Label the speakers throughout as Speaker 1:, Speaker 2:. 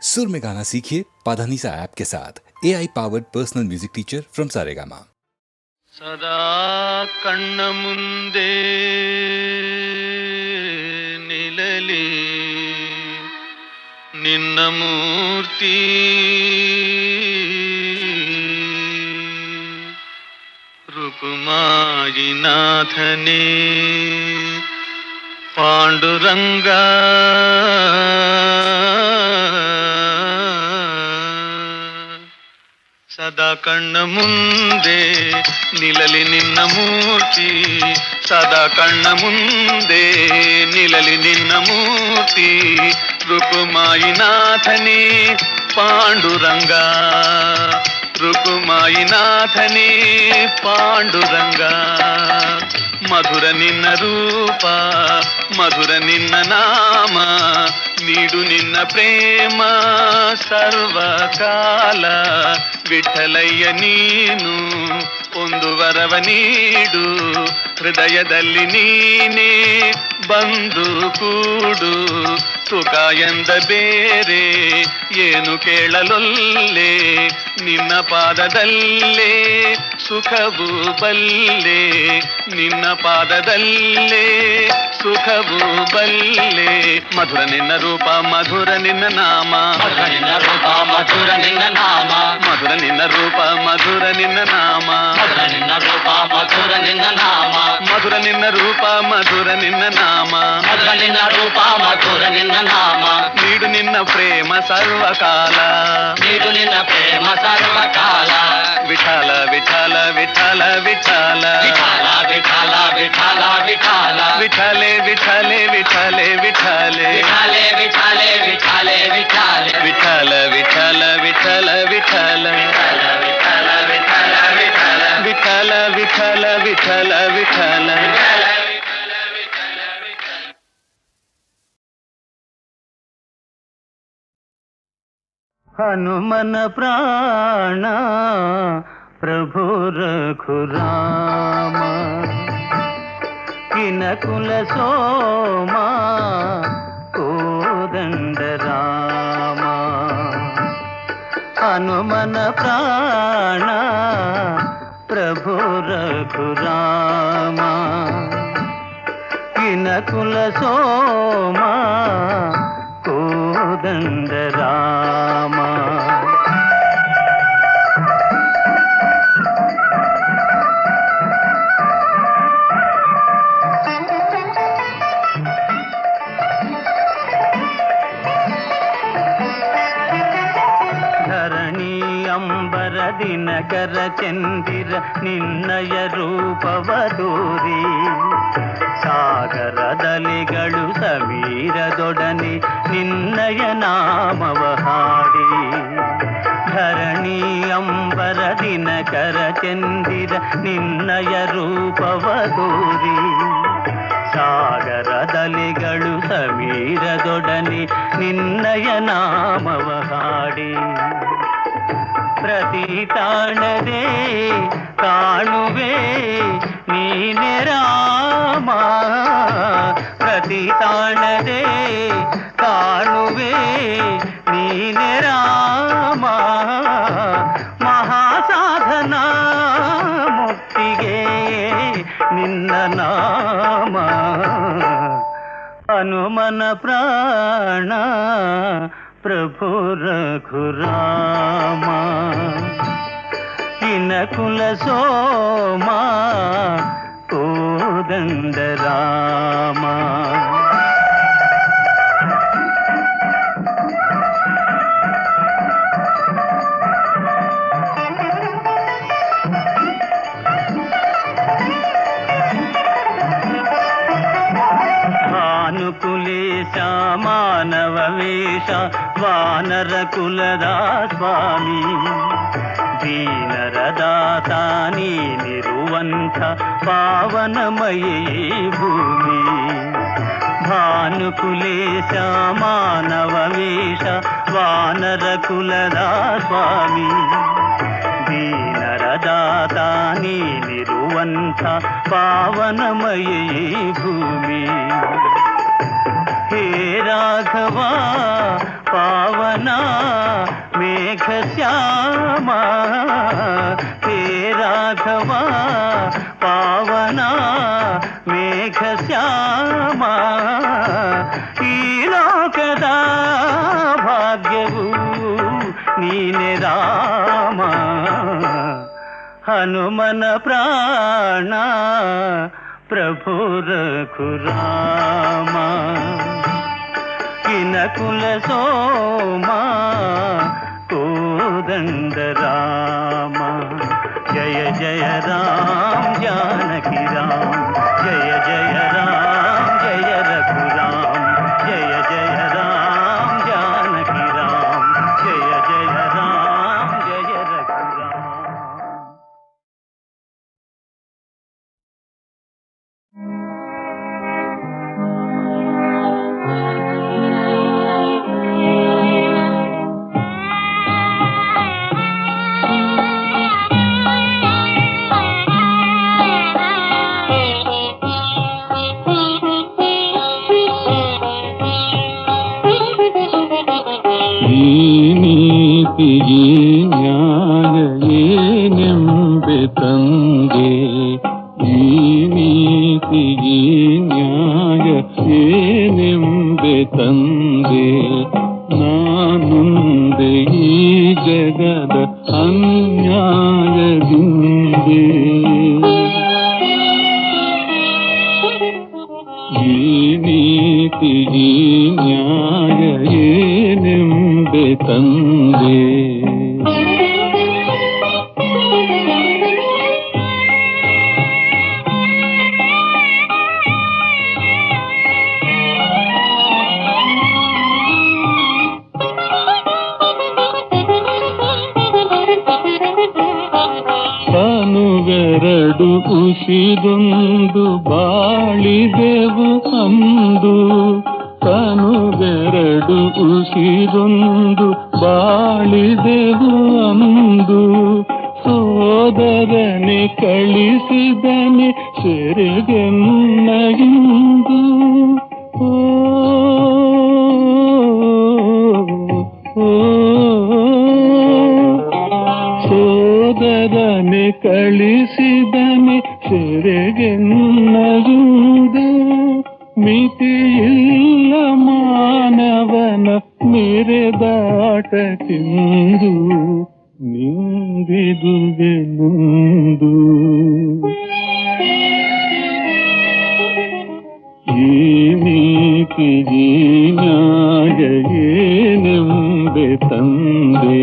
Speaker 1: सुर में गाना सीखिए पाधानीसा ऐप के साथ AI powered personal music teacher from Saregama.
Speaker 2: सदा कण्ण मुंदे निलली निन्न मूर्ति रुकुमायिनाथने पांडुरंगा ಸದಾ ಕಣ್ಣ ಮುಂದೆ ನಿಲ್ಲಲಿ ನಿನ್ನ ಮೂರ್ತಿ, ಸದಾ ಕಣ್ಣ ಮುಂದೆ ನಿಲ್ಲಲಿ ನಿನ್ನ ಮೂರ್ತಿ. ರುಕುಮಾಯಿನಾಥನೇ ಪಾಂಡುರಂಗ, ರುಕುಮಾಯಿನಾಥನೇ ಪಾಂಡುರಂಗ. ಮಧುರ ನಿನ್ನ ರೂಪ, ಮಧುರ ನಿನ್ನ ನಾಮ, ನೀಡು ನಿನ್ನ ಪ್ರೇಮ ಸರ್ವಕಾಲ. ವಿಠಲಯ್ಯ ನೀನು ಒಂದು ವರವ ನೀಡು, ಹೃದಯದಲ್ಲಿ ನೀನೇ ಬಂದು ಕೂಡು. ಸುಖ ಎಂದ ಬೇರೆ ಏನು ಕೇಳಲೊಲ್ಲೆ, ನಿನ್ನ ಪಾದದಲ್ಲೇ ಸುಖವು ಬಲ್ಲೆ, ನಿನ್ನ ಪಾದದಲ್ಲೇ ಸುಖವು ಬಲ್ಲೆ. ಮಧುರ ನಿನ್ನ ರೂಪ, ಮಧುರ ನಿನ್ನ ನಾಮ,
Speaker 3: ಮಧುರ ನಿನ್ನ ರೂಪ, ಮಧುರ ನಿನ್ನ ನಾಮ,
Speaker 2: ಮಧುರ ನಿನ್ನ ರೂಪ, ಮಧುರ ನಿನ್ನ ನಾಮ,
Speaker 3: ಮಧುರ ನಿನ್ನ ರೂಪ, ಮಧುರ ನಿನ್ನ ನಾಮ,
Speaker 2: ಮಧುರ ನಿನ್ನ ರೂಪ, ಮಧುರ ನಿನ್ನ ನಾಮ,
Speaker 3: ಮಧುರ ನಿನ್ನ ರೂಪ, ಮಧುರ ನಿನ್ನ ನಾಮ.
Speaker 2: ನೀಡು ನಿನ್ನ ಪ್ರೇಮ ಸರ್ವಕಾಲ,
Speaker 3: ನೀಡು ನಿನ್ನ ಪ್ರೇಮ ಸರ್ವಕಾಲ.
Speaker 2: ವಿಠಲ ವಿಠಲ ವಿಠಲ ವಿಠಲ,
Speaker 3: ವಿಠಲ ವಿಠಲ ವಿಠಲ ವಿಠಲ,
Speaker 2: ವಿಠಲೆ ವಿಠಲೆ ವಿಠಲೆ ವಿಠಲೆ,
Speaker 3: ವಿಠಲೆ ವಿಠಲೆ ವಿಠಲೆ ವಿಠಲೆ,
Speaker 2: ವಿಠಲ ವಿಠಲ ವಿಠಲ ವಿಠಲ,
Speaker 3: ವಿಠಲ ವಿಠಲ ವಿಠಲ,
Speaker 2: ವಿಠಲ ವಿಠಲ ವಿಠಲ ವಿಠಲ. ಹನುಮನ ಪ್ರಾಣ ಪ್ರಭು ರಘುರಾಮ, ಕಿನಕುಲ ಸೋಮ ಕೋದಂಡ ರಾಮ. ಹನುಮನ ಪ್ರಾಣ ಪ್ರಭು ರಘುರಾಮ, ಕಿನಕುಲ ಸೋಮ ಕೋದಂಡ ರಾಮ. ಧರಣಿ ಅಂಬರ ದಿನಕರ ಚಂದಿರ ನಿನ್ನಯ ರೂಪವದೂರಿ, ಸಾಗರದಲಿಗಳು ಸಮೀರದೊಡನೆ ನಿನ್ನಯ ನಾಮವ ಹಾಡಿ. ಧರಣಿ ಅಂಬರ ದಿನಕರ ಚಂದಿರ ನಿನ್ನಯ ರೂಪವದೂರಿ, ಸಾಗರದಲಿಗಳು ಸಮೀರದೊಡನೆ ನಿನ್ನಯ ನಾಮವ ಹಾಡಿ. ಪ್ರತಿ ತಾಣದೆ ಕಾಣುವೆ ನೀನೆ ರಾಮ, ಪ್ರತಿ ತಾಣದೆ ಕಾಣುವೆ ನೀನೆ ರಾಮ. ಮಹಾಸಾಧನ ಮುಕ್ತಿಗೆ ನಿನ್ನ ನಾಮ. ಹನುಮನ ಪ್ರಾಣ ಪ್ರಭು ರಘುರಾಮ, ಕಿನಕುಲ ಸೋಮ ಕೋದಂಡ ರಾಮ. ಭಾನುಕುಲೇಶ ಮಾನವ ವೇಷ ವಾನರ ಕುಲದ ಸ್ವಾಮಿ, ದೀನರ ದಾತ ನೀನಿರುವಂಥ ಪಾವನಮಯೇ ಭೂಮಿ. ಭಾನುಕುಲೇಶ ಮಾನವ ವೇಷ ವಾನರ ಕುಲದ ಸ್ವಾಮಿ, ದೀನರ ದಾತ ನೀನಿರುವಂಥ ಪಾವನಮಯೇ ಭೂಮಿ. ಹೇ ರಾಘವ ಪಾವನ ಮೇಘ ಶ್ಯಾಮ ಹೇ ರಾಘವ ಪಾವನ ಮೇಘ ಶ್ಯಾಮ ಈ ಲೋಕದ ಭಾಗ್ಯವು ನೀನೆ ರಾಮ ಹನುಮನ ಪ್ರಾಣ ಪ್ರಭು ರಘುರಾಮ ಕಿನಕುಲ ಸೋಮ ಕೋದಂಡ ರಾಮ ಜಯ ಜಯ ರಾಮ ಜಾನಕಿ ರಾಮ ಜಯ ಜಯ ರಾಮ ಜಯ ರಘುರಾಮ ಜಯ ಜಯ ರಾಮ ಜಾನಕಿ ರಾಮ ಜಯ ಜಯ ರಾಮ ಜಯ ರಘುರಾಮ.
Speaker 4: ನೀತಿಗೆ ನ್ಯಾಯ ಏನೆಂಬೆ ತಂದೆ ಈ ನೀತಿಗೆ ನ್ಯಾಯ ಏನೆಂಬೆ ತಂದೆ ನಾನುಂದೆ ಈ ಜಗದ ಅನ್ಯಾಯದಿಂದೆ ಈ ನೀತಿಗೆ ನ್ಯಾಯ ಏನೆಂಬೆ ತಂದೆ ತನುವೆರಡು ಉಸಿರೊಂದು ಬಾಳಿದೆವು ಅಂದು ತನುವೆರಡು ಉಸಿರೊಂದು ಬಾಳಿದೆವು ಅಂದು ಸೋದರನೆ ಕಳಿಸಿದನೆ ಸೆರೆಗೆನ್ನ ಇಂದು ಸೋದರನೆ ಕಳಿಸಿದನೆ ಸೆರೆಗೆನ್ನದು ಮಿತಿಯಿಲ್ಲ ಮಾನವನ ಮೆರೆದಾಟಕ್ಕೆಂದು ನಿಂದಿದುವೆ ಮುಂದು ಈ ನೀತಿಗೆ ನ್ಯಾಯ ಏನೆಂಬೆ ತಂದೆ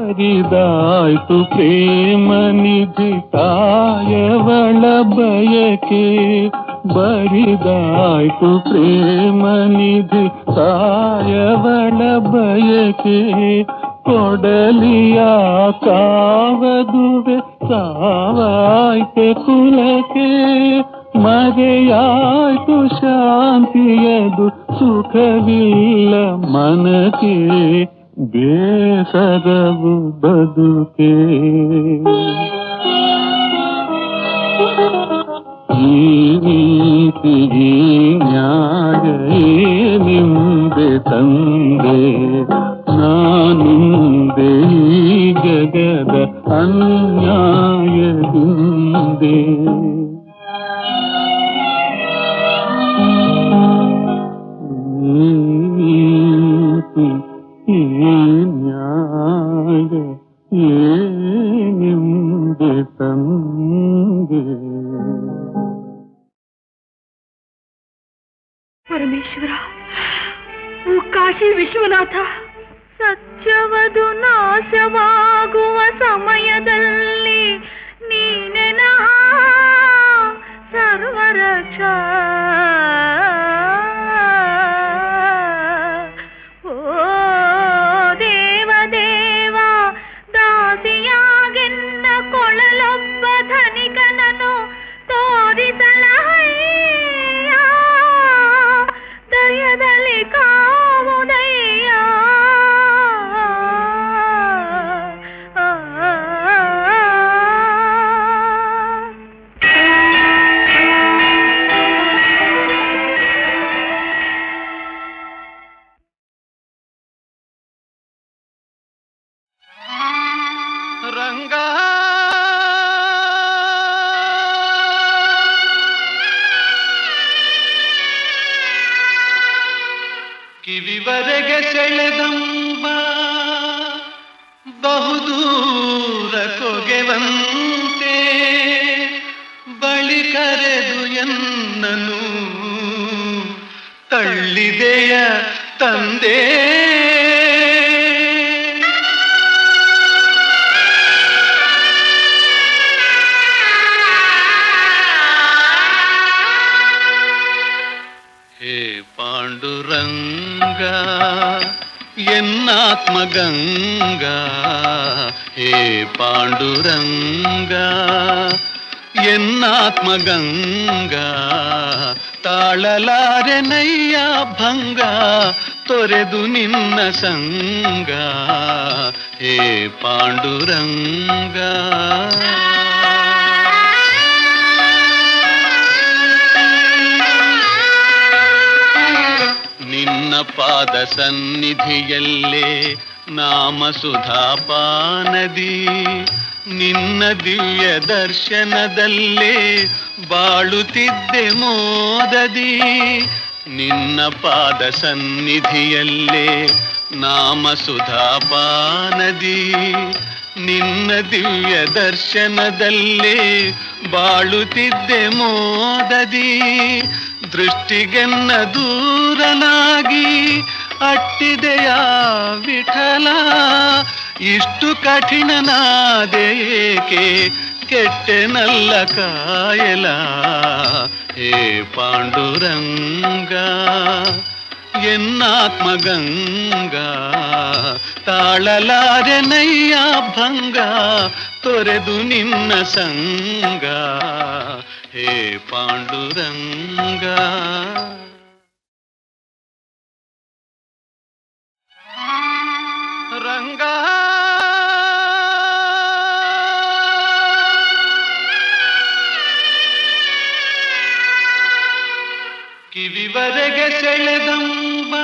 Speaker 4: ಬರಿದಾಯ್ತು ಪ್ರೇಮ ನಿಧಿ ಕಾಯವಳ ಬಯಕೆ ಬರಿದಾಯ್ತು ಪ್ರೇಮ ನಿಧಿ ಕಾಯವಳ ಬಯಕೆ ಕೊಡಲಿಯ ಕಾವದುವೆ ಸಾವಾಯ್ತೆ ಕುಲಕ್ಕೆ ಮರೆಯಾಯ್ತು ಶಾಂತಿಯದು ಸುಖವಿಲ್ಲ ಮನಕ್ಕೆ ಬೇಸರವು ಬದುಕೆ ಈ ನೀತಿಗೆ ನ್ಯಾಯ ಏನೆಂಬೆ ತಂದೆ ನಾನುಂದೆ ಈ ಜಗದ ಅನ್ಯಾಯದಿಂದೆ ಈ ನ್ಯಾಯ ಏನೆಂಬೆ ತಂದೆ.
Speaker 5: ಪರಮೇಶ್ವರ, ಓ ಕಾಶಿ ವಿಶ್ವನಾಥ, ಸತ್ಯವದು ನಾಶವಾಗುವ ಸಮಯದಲ್ಲಿ ನೀನೆನ ಸರ್ವರಕ್ಷ. ಓ ದೇವದೇವ, ದಾಸಿಯಾಗೆನ್ನ ಕೊಳಲೊಬ್ಬ ಧನಿಕನನು ತೋರಿಸಲಹಯ್ಯ. తల్లి కావుదయ్యా
Speaker 2: ರಂಗಾ ಕಿವಿವರೆಗೆ ಸೆಳೆದಂಬ ಬಹುದೂರ ಕೊಗೆವಂತೆ ಬಳಿ ಕರೆದು ಎನ್ನನು ತಳ್ಳಿದೆಯ ತಂದೆ ಹೇ ಪಾಂಡುರಂಗ ಎನ್ನಾತ್ಮಗಂಗ ಹೇ ಪಾಂಡುರಂಗ ಎನ್ನಾತ್ಮಗಂಗ ತಾಳಲಾರೆನಯ್ಯ ಭಂಗ ತೊರೆದು ನಿನ್ನ ಸಂಗ ಹೇ ಪಾಂಡುರಂಗ ನಿನ್ನ ಪಾದ ಸನ್ನಿಧಿಯಲ್ಲೇ ನಾಮ ಸುಧಾಪಾನದಿ ನಿನ್ನ ದಿವ್ಯ ದರ್ಶನದಲ್ಲೇ ಬಾಳುತ್ತಿದ್ದೆ ಮೋದದಿ ನಿನ್ನ ಪಾದ ಸನ್ನಿಧಿಯಲ್ಲೇ ನಾಮ ಸುಧಾಪಾನದಿ ನಿನ್ನ ದಿವ್ಯ ದರ್ಶನದಲ್ಲೇ ಬಾಳುತ್ತಿದ್ದೆ ಮೋದದಿ ದೃಷ್ಟಿಗೆನ್ನ ದೂರನಾಗಿ ಅಟ್ಟಿದೆಯ ವಿಠಲ ಇಷ್ಟು ಕಠಿಣನಾದೇಕೆ ಕೆಟ್ಟೆನಲ್ಲ ಕಾಯಲ ಹೇ ಪಾಂಡುರಂಗ ಎನ್ನಾತ್ಮಗಂಗ ತಾಳಲಾರೆನಯ್ಯ ಭಂಗ ತೊರೆದು ನಿನ್ನ ಸಂಗ ಹೇ ಪಾಂಡುರಂಗ ರಂಗ ಕಿವಿವರೆಗೆ ಸೆಳೆದಂಬ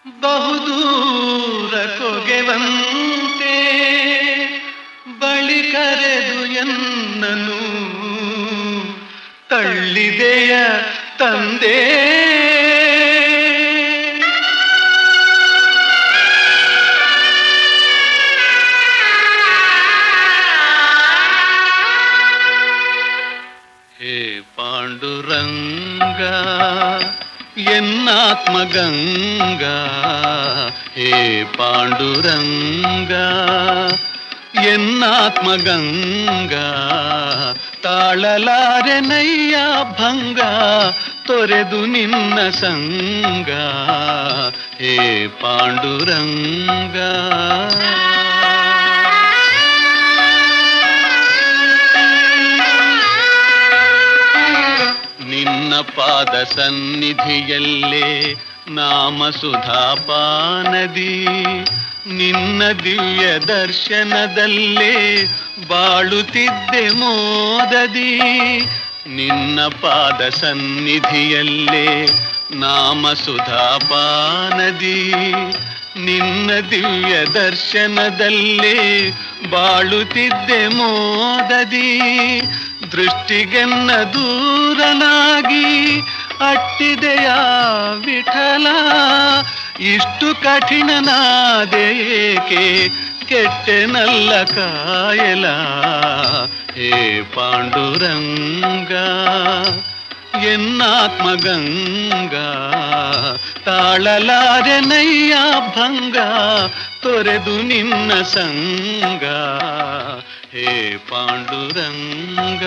Speaker 2: ಬಹುದೂರ ಕೊಗೆವಂತೆ ಬಳಿ ಕರೆದು ಎನ್ನನು ತಳ್ಳಿದೆಯ ತಂದೆ ಹೇ ಪಾಂಡುರಂಗ ಎನ್ನಾತ್ಮಗಂಗ ಹೇ ಪಾಂಡುರಂಗ ಎನ್ನಾತ್ಮಗಂಗ ತಾಳಲಾರೆನಯ್ಯ ಭಂಗ ತೊರೆದು ನಿನ್ನ ಸಂಗ ಹೇ ಪಾಂಡುರಂಗ ನಿನ್ನ ಪಾದ ಸನ್ನಿಧಿಯಲ್ಲೇ ನಾಮ ಸುಧಾಪಾನದಿ ನಿನ್ನ ದಿವ್ಯ ದರ್ಶನದಲ್ಲೇ ಬಾಳುತ್ತಿದ್ದೆ ಮೋದದಿ ನಿನ್ನ ಪಾದ ಸನ್ನಿಧಿಯಲ್ಲೇ ನಾಮ ಸುಧಾಪಾನದಿ ನಿನ್ನ ದಿವ್ಯ ದರ್ಶನದಲ್ಲೇ ಬಾಳುತ್ತಿದ್ದೆ ಮೋದದಿ ದೃಷ್ಟಿಗೆನ್ನ ದೂರನಾಗಿ ಅಟ್ಟಿದೆಯ ವಿಠಲ ಇಷ್ಟು ಕಠಿಣನಾದೇಕೆ ಕೆಟ್ಟೆನಲ್ಲ ಕಾಯಲ ಹೇ ಪಾಂಡುರಂಗ ಎನ್ನಾತ್ಮಗಂಗ ತಾಳಲಾರೆನಯ್ಯ ಭಂಗ ತೊರೆದು ನಿನ್ನ ಸಂಗ ಹೇ ಪಾಂಡುರಂಗ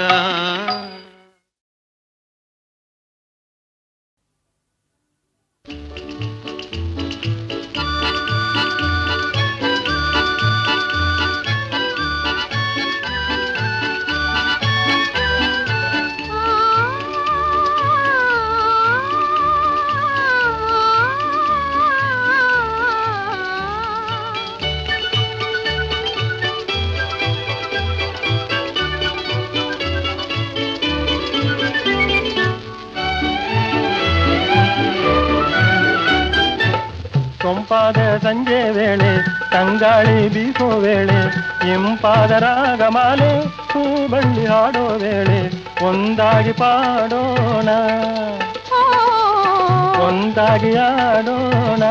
Speaker 6: ತಂಪಾದ ಸಂಜೆ ವೇಳೆ ತಂಗಾಳಿ ಬೀಸೋ ವೇಳೆ ಇಂಪಾದ ರಾಗಮಾಲೆ ಹೂಬಳ್ಳಿ ಹಾಡೋ ವೇಳೆ ಒಂದಾಗಿ ಪಾಡೋಣ ಒಂದಾಗಿ ಆಡೋಣ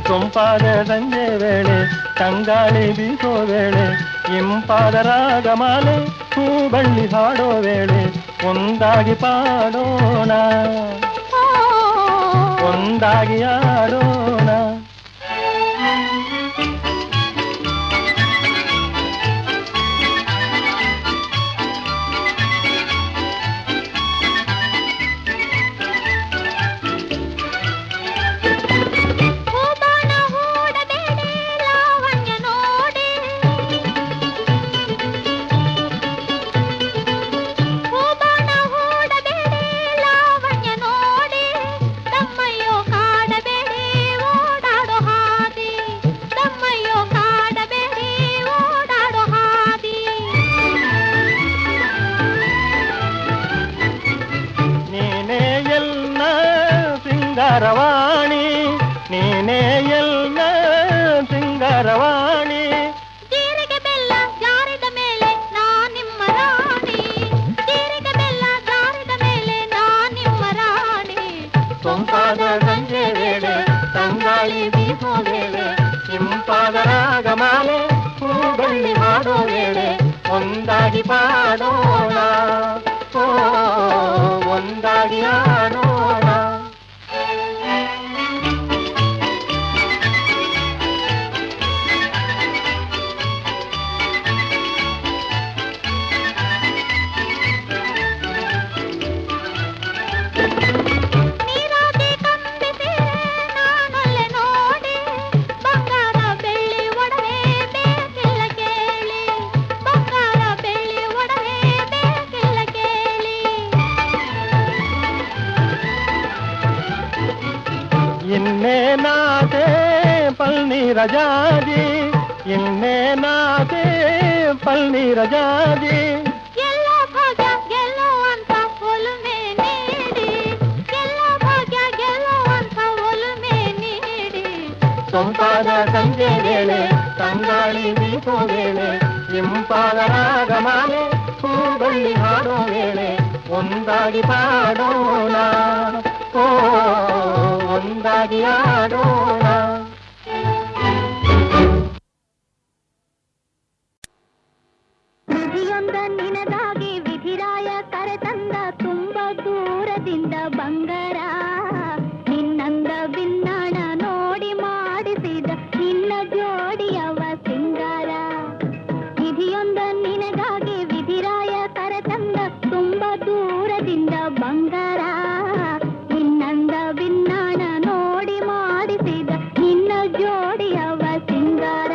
Speaker 6: ತಂಪಾದ ಸಂಜೆ ವೇಳೆ ತಂಗಾಳಿ ಬೀಸೋ ವೇಳೆ ಇಂಪಾದ ರಾಗಮಾಲೆ ಹೂಬಳ್ಳಿ ಹಾಡೋ ವೇಳೆ ಒಂದಾಗಿ ಪಾಡೋಣ ಒಂದಾಗಿ ಆಡೋಣ ಸಿಂಗಾರವಾಣಿ ನೀನೇ ಎಲ್ಲ ಸಿಂಗಾರವಾಣಿ
Speaker 5: ಜೀರಿಗೆ ಬೆಲ್ಲ ಜಾರಿದ ಮೇಲೆ ನಾ ನಿಮ್ಮ ರಾಣಿ ಜೀರಿಗೆ ಬೆಲ್ಲ ಜಾರಿದ ಮೇಲೆ ನಾ ನಿಮ್ಮ ರಾಣಿ
Speaker 6: ಸೊಂಪಾದ ಸಂಜೆ ವೇಳೆ ತಂಗಾಳಿ ಬೀಸೋ ವೇಳೆ ಇಂಪಾದ ರಾಗಮಾಲೆ ಹೂಬಳ್ಳಿ ಹಾಡೋ ವೇಳೆ ಒಂದಾಗಿ ಪಾಡೋಣ ಒಂದಾಗಿ ಆಡೋಣ ಇನ್ನೇನಾದೆ ಪಲ್ನೀರಜಾಜಿ ಇನ್ನೇನಾದೆ ಪಲ್ನೀರಜಾಜಿ
Speaker 5: ಎಲ್ಲೋ ಭಾಗ್ಯ ಗೆಲ್ಲೋ ಅಂತ ಒಲುಮೆ ನೀಡಿ ಎಲ್ಲೋ ಭಾಗ್ಯ ಗೆಲ್ಲೋ ಅಂತ ಒಲುಮೆ ನೀಡಿ
Speaker 6: ಸೊಂಪಾದ ಸಂಜೆ ವೇಳೆ ತಂಗಾಳಿ ಬೀಸೋ ವೇಳೆ ಇಂಪಾದ ರಾಗಮಾಲೆ ಹೂಬಳ್ಳಿ ಹಾಡೋ ವೇಳೆ ಒಂದಾಗಿ ಪಾಡೋಣ ಒಂದಾಗಿ ಆಡೋಣ
Speaker 5: ವಿಧಿಯೊಂದ ನಿನಗಾಗಿ ವಿಧಿರಾಯ ಕರೆತಂದ ತುಂಬ ದೂರದಿಂದ ಬಂಗಾರ ನಿನ್ನಂದ ಬಿನ್ನಾಣ ನೋಡಿ ಮಾಡಿಸಿದ ನಿನ್ನ ಜೋಡಿಯವ ಸಿಂಗಾರ ವಿಧಿಯೊಂದ ನಿನಗಾಗಿ ವಿಧಿರಾಯ ಕರೆತಂದ ತುಂಬ ದೂರದಿಂದ ಬಂಗಾರ ನಿನ್ನಂದ ಬಿನ್ನಾಣ ನೋಡಿ ಮಾಡಿಸಿದ ನಿನ್ನ ಜೋಡಿಯವ ಸಿಂಗಾರ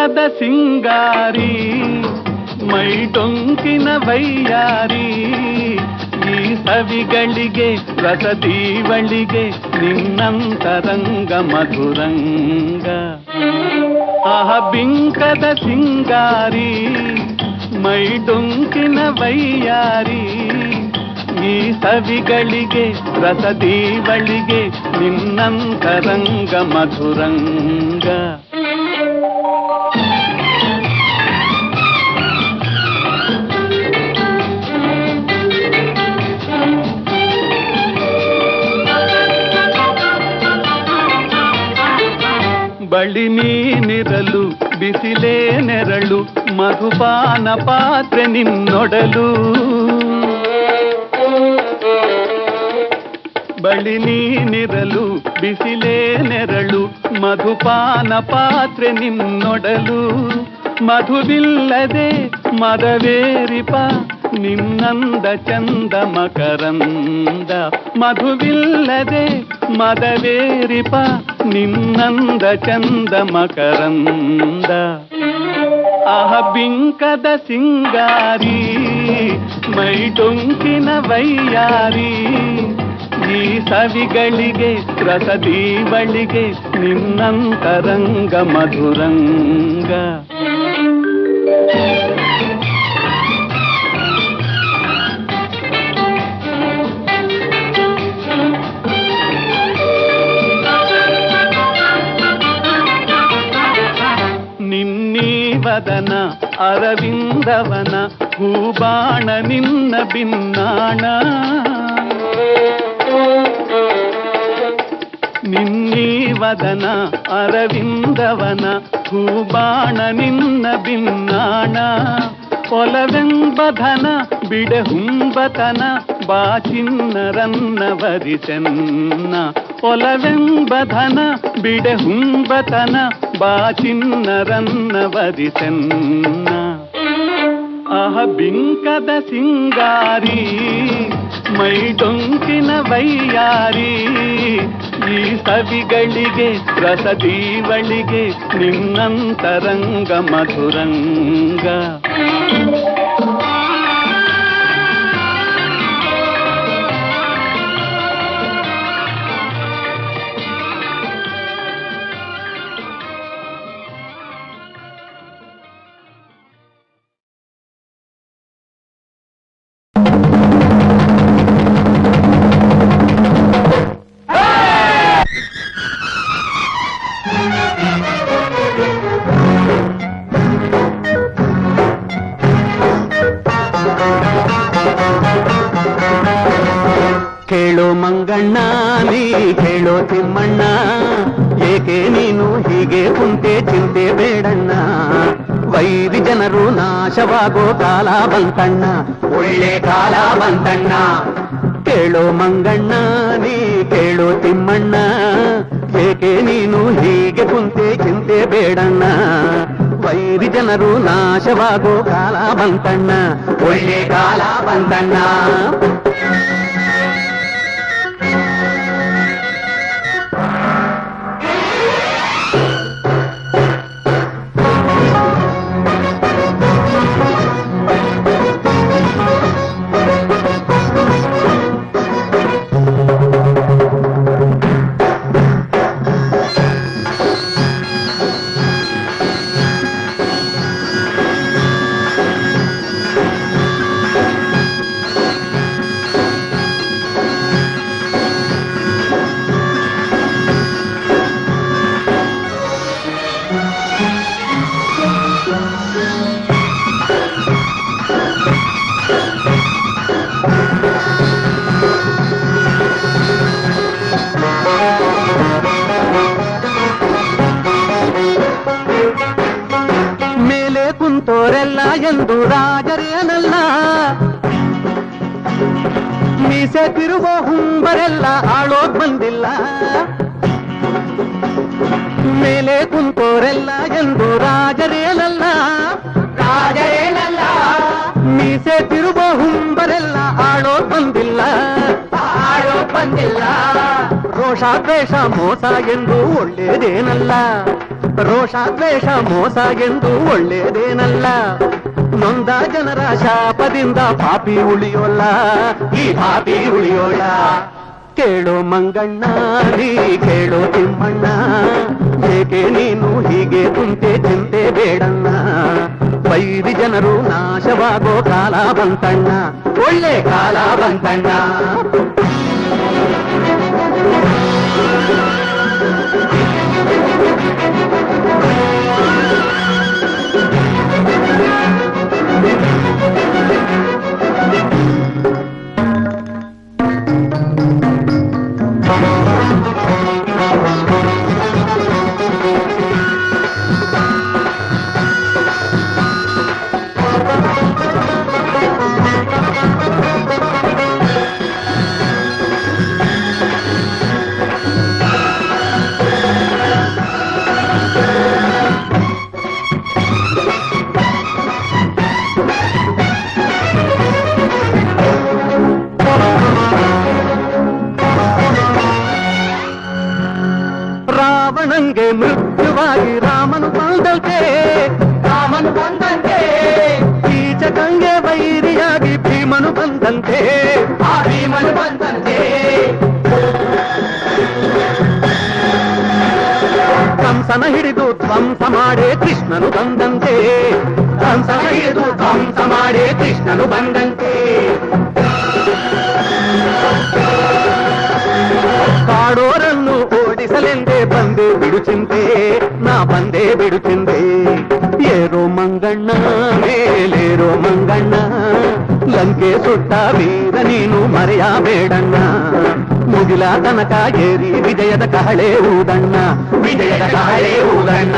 Speaker 2: ಬಿಂಕದ ಸಿಂಗಾರಿ ಮೈಟೊಂಕಿನ ವೈಯಾರಿ ಈ ಸವಿಗಳಿಗೆ ರಸದೀವಳಿಗೆ ನಿನ್ನಂತರಂಗ ಮಧುರಂಗ ಆಹ ಬಿಂಕದ ಸಿಂಗಾರಿ ಮೈಟೊಂಕಿನ ವೈಯಾರಿ ಈ ಸವಿಗಳಿಗೆ ರಸದೀವಳಿಗೆ ನಿನ್ನಂತರಂಗ ಮಧುರಂಗ ಬಳಿ ನೀನಿರಲು ಬಿಸಿಲೇ ನೆರಳು ಮಧುಪಾನ ಪಾತ್ರೆ ನಿನ್ನೊಡಲು ಬಳಿ ನೀನಿರಲು ಬಿಸಿಲೇ ನೆರಳು ಮಧುಪಾನ ಪಾತ್ರೆ ನಿನ್ನೊಡಲು ಮಧುವಿಲ್ಲದೆ ಮದವೇರಿಪ ನಿನ್ನಂದ ಚಂದ ಮಕರಂದ ಮಧುವಿಲ್ಲದೆ ಮದವೇರಿಪ ನಿನ್ನಂದ ಚಂದ ಮಕರಂದ ಆಹ ಬಿಂಕದ ಸಿಂಗಾರಿ ಮೈಟೊಂಕಿನ ವೈಯಾರಿ ಈ ಸವಿಗಳಿಗೆ ರಸದೀವಳಿಗೆ ನಿನ್ನಂತರಂಗ ಮಧುರಂಗ ನಿನ್ನೀವದನ ಅರವಿಂದವನ ಹೂಬಾಣ ನಿನ್ನ ಬಿನ್ನಾಣ ನಿನ್ನೀವದನ ಅರವಿಂದವನ ಹೂಬಾಣ ನಿನ್ನ ಬಿನ್ನಾಣ ಒಲವೆಂಬಧನ ಬಿಡೆ ಹುಂಬತನ ಬಾಚಿನ್ನರನ್ನ ವರಿಸೆನ್ನ ಒಲವೆಂಬಧನ ಬಿಡೆ ಹುಂಬತನ ಬಾಚಿನ್ನರನ್ನ ವರಿಸೆನ್ನ ಆಹ ಬಿಂಕದ ಸಿಂಗಾರಿ ಮೈಡೊಂಕಿನ ವೈಯಾರಿ ಈ ಸವಿಗಳಿಗೆ ರಸದೀವಳಿಗೆ ನಿನ್ನಂತರಂಗ ಮಧುರಂಗ
Speaker 6: ಕೇಳೋ ಮಂಗಣ್ಣ ನೀ ಹೇಳೋ ತಿಮ್ಮಣ್ಣ ಏಕೆ ನೀನು ಹೀಗೆ ಕುಂತೆ ಚಿಂತೆ ಬೇಡಣ್ಣ ವೈರಿ ಜನರು ನಾಶವಾಗೋ ಕಾಲ ಬಂತಣ್ಣ ಒಳ್ಳೆ ಕಾಲ ಬಂತಣ್ಣ ಕೇಳೋ ಮಂಗಣ್ಣ ನೀ ಕೇಳೋ ತಿಮ್ಮಣ್ಣ ಏಕೆ ನೀನು ಹೀಗೆ ಕುಂತೆ ಚಿಂತೆ ಬೇಡಣ್ಣ ವೈರಿ ಜನರು ನಾಶವಾಗೋ ಕಾಲ ಬಂತಣ್ಣ ಒಳ್ಳೆ ಕಾಲ ಬಂತಣ್ಣ ಕುಂತೋರೆಲ್ಲ ಎಂದು ರಾಜರೇನಲ್ಲ ಮೀಸೆ ತಿರುವ ಹುಂಬರೆಲ್ಲ ಆಳೋಗ್ ಬಂದಿಲ್ಲ ಮೇಲೆ ಕುಂತೋರೆಲ್ಲ ಎಂದು ರಾಜರೇನಲ್ಲ ಮೀಸೆ ತಿರುವ ಹುಂಬರೆಲ್ಲ ಆಳೋಗ್ ಬಂದಿಲ್ಲ ರೋಷ ದ್ವೇಷ ಮೋಸ ಎಂದು ಒಳ್ಳೇದೇನಲ್ಲ, ರೋಷ ದ್ವೇಷ ಮೋಸ ಎಂದು ಒಳ್ಳೇದೇನಲ್ಲ. ನೊಂದ ಜನರ ಶಾಪದಿಂದ ಪಾಪಿ ಉಳಿಯೋಲ್ಲ, ಈ ಪಾಪಿ ಉಳಿಯೋಲ್ಲ. ಕೇಳೋ ಮಂಗಣ್ಣ ನೀ ಕೇಳೋ ತಿಮ್ಮಣ್ಣ, ಏಕೆ ನೀನು ಹೀಗೆ ಕುಂತೆ ಚಿಂತೆ ಬೇಡಣ್ಣ. ಬೈರಿ ಜನರು ನಾಶವಾಗೋ ಕಾಲ ಬಂತಣ್ಣ, ಒಳ್ಳೆ ಕಾಲ ಬಂತಣ್ಣ. ರಾವಣಂಗೆ ಮೃತ್ಯುವಾಗಿ ರಾಮನು ಬಂದಂತೆ, ರಾಮನು ಬಂದಂತೆ. ಕೀಚಕಂಗೆ ವೈರಿಯಾಗಿ ಭೀಮನು ಬಂದಂತೆ, ಆ ಭೀಮನು ಬಂದಂತೆ. ಕಂಸನ ಹಿಡಿದು ಧ್ವಂಸ ಮಾಡೇ ಕೃಷ್ಣನು ಬಂದಂತೆ, ಕಂಸನ ಹಿಡಿದು ಧ್ವಂಸ ಮಾಡೇ ಕೃಷ್ಣನು ಬಂದಂತೆ. ಕಾಡೋರನ್ನು ಓಡಿಸಲೆಂದೇ ಬಂದೆ ಬಿಡು ಚಿಂತೆ, ನಾ ಬಂದೆ ಬಿಡು ಚಿಂತೆ. ಏರೋ ಮಂಗಣ್ಣ ಮೇಲೇರೋ ಮಂಗಣ್ಣ, ಲಂಕೆ ಸುಟ್ಟ ವೀರ ನೀನು ಮರೆಯಬೇಡಣ್ಣ. ಮುಗಿಲ ತನಕ ಏರಿ ವಿಜಯದ ಕಹಳೆ ಊದಣ್ಣ, ವಿಜಯದ ಕಹಳೆ ಊದಣ್ಣ.